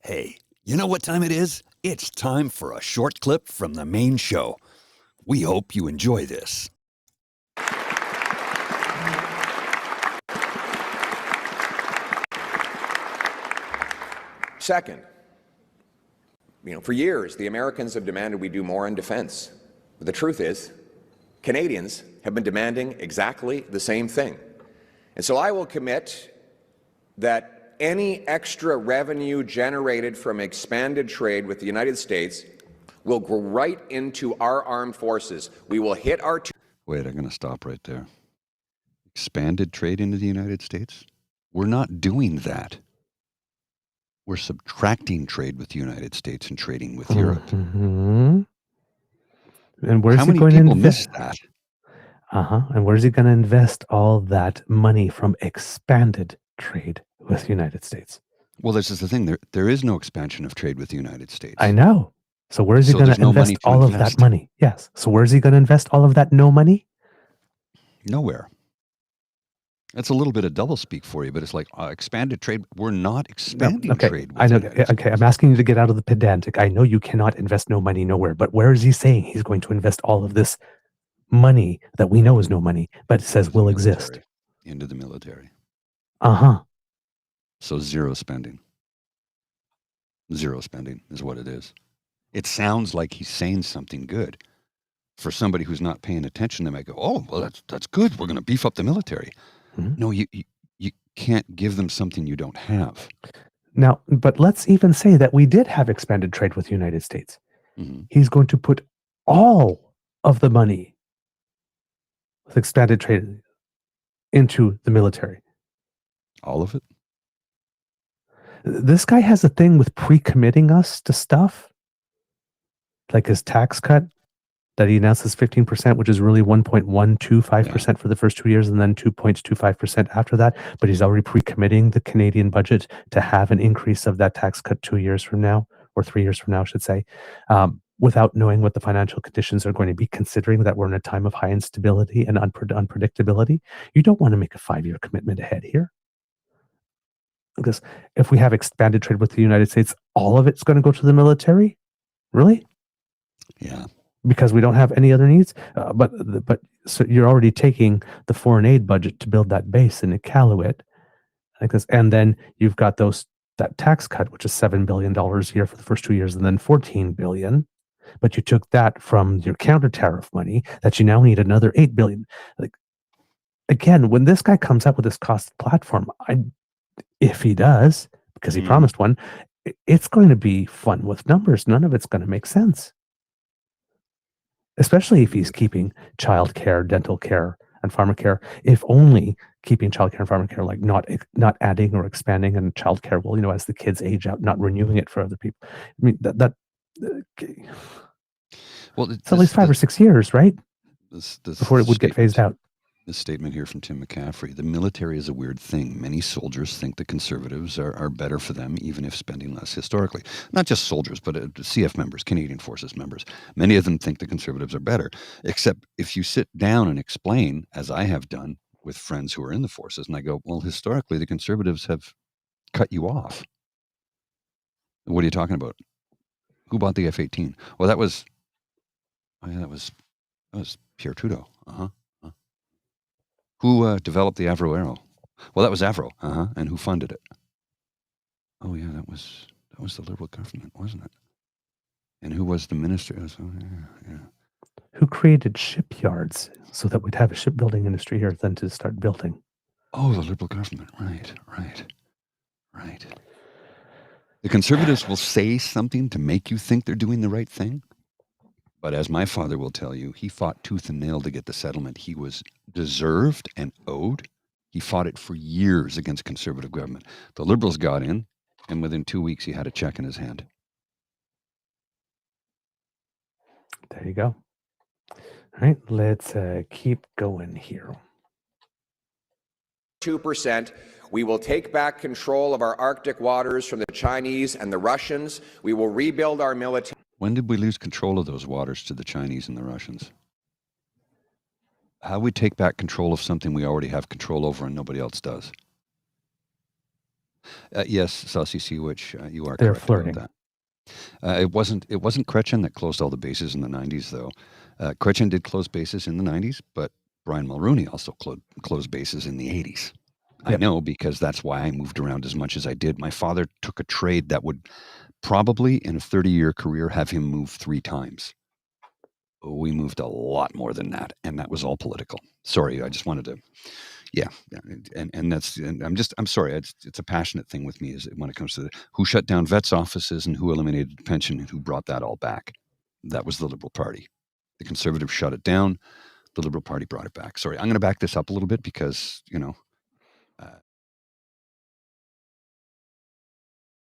Hey, you know what time it is? It's time for a short clip from the main show. We hope you enjoy this. Second, for years, the Americans have demanded we do more in defense. But the truth is, Canadians have been demanding exactly the same thing. And so I will commit that any extra revenue generated from expanded trade with the United States will go right into our armed forces. We will hit our... Wait, I'm going to stop right there. Expanded trade into the United States? We're not doing that. We're subtracting trade with the United States and trading with Europe. Mm-hmm. And where's How he many going people to miss that? And where's he going to invest all that money from expanded trade with the United States? Well, this is the thing. There is no expansion of trade with the United States. I know. So where's he So going there's to no invest money to all of invest. that money? Yes. So where's he going to invest all of that no money? Nowhere. That's a little bit of doublespeak for you, but it's like expanded trade. We're not expanding trade with I know. the United States. I'm asking you to get out of the pedantic. I know you cannot invest no money nowhere, but where is he saying he's going to invest all of this money that we know is no money, but it says will exist? Into the military. Uh-huh. So zero spending. Zero spending is what it is. It sounds like he's saying something good. For somebody who's not paying attention, they might go, "Oh, well, that's good. We're going to beef up the military." Mm-hmm. No, you can't give them something you don't have. Now, but let's even say that we did have expanded trade with the United States. Mm-hmm. He's going to put all of the money with expanded trade into the military. All of it? This guy has a thing with pre-committing us to stuff. Like his tax cut that he announced is 15%, which is really 1.125% for the first 2 years and then 2.25% after that. But he's already pre-committing the Canadian budget to have an increase of that tax cut 2 years from now, or 3 years from now, I should say, without knowing what the financial conditions are going to be, considering that we're in a time of high instability and unpredictability. You don't want to make a 5-year commitment ahead here. Because if we have expanded trade with the United States, all of it's going to go to the military? Really? Yeah. Because we don't have any other needs, but so you're already taking the foreign aid budget to build that base in Iqaluit, like this, and then you've got that tax cut, which is $7 billion a year for the first 2 years, and then $14 billion. But you took that from your counter tariff money that you now need another $8 billion. Like again, when this guy comes up with this cost platform, if he does, because he promised one, it's going to be fun with numbers. None of it's going to make sense. Especially if he's keeping child care, dental care, and pharmacare. If only keeping child care and pharmacare, like not adding or expanding, and child care will, as the kids age out, not renewing it for other people. I mean, well, it's at least 5 or 6 years, right? Before it would get phased out. This statement here from Tim McCaffrey: the military is a weird thing. Many soldiers think the Conservatives are better for them, even if spending less historically. Not just soldiers, but CF members, Canadian Forces members. Many of them think the Conservatives are better, except if you sit down and explain, as I have done with friends who are in the forces, and I go, well, historically, the Conservatives have cut you off. What are you talking about? Who bought the F-18? Well, that was Pierre Trudeau. Who developed the Avro Arrow? Well, that was Avro. And who funded it? Oh yeah, that was the Liberal government, wasn't it? And who was the minister? Yeah. Who created shipyards so that we'd have a shipbuilding industry here then to start building? Oh, the Liberal government. Right. The Conservatives will say something to make you think they're doing the right thing. But as my father will tell you, he fought tooth and nail to get the settlement he was deserved and owed. He fought it for years against Conservative government. The Liberals got in, and within 2 weeks, he had a check in his hand. There you go. All right, let's keep going here. 2%. We will take back control of our Arctic waters from the Chinese and the Russians. We will rebuild our military. When did we lose control of those waters to the Chinese and the Russians? How we take back control of something we already have control over and nobody else does? Yes, Saucy Sea Witch, you are They're correct flirting. about that. It wasn't Kretchen that closed all the bases in the 90s, though. Kretchen did close bases in the 90s, but Brian Mulrooney also closed bases in the 80s. I Yep. know because that's why I moved around as much as I did. My father took a trade that would probably, in a 30-year career, have him move 3 times. We moved a lot more than that, and that was all political. Sorry, I just wanted to, yeah, I'm sorry. It's a passionate thing with me is when it comes to who shut down vets' offices and who eliminated pension and who brought that all back. That was the Liberal Party. The Conservatives shut it down. The Liberal Party brought it back. Sorry, I'm going to back this up a little bit because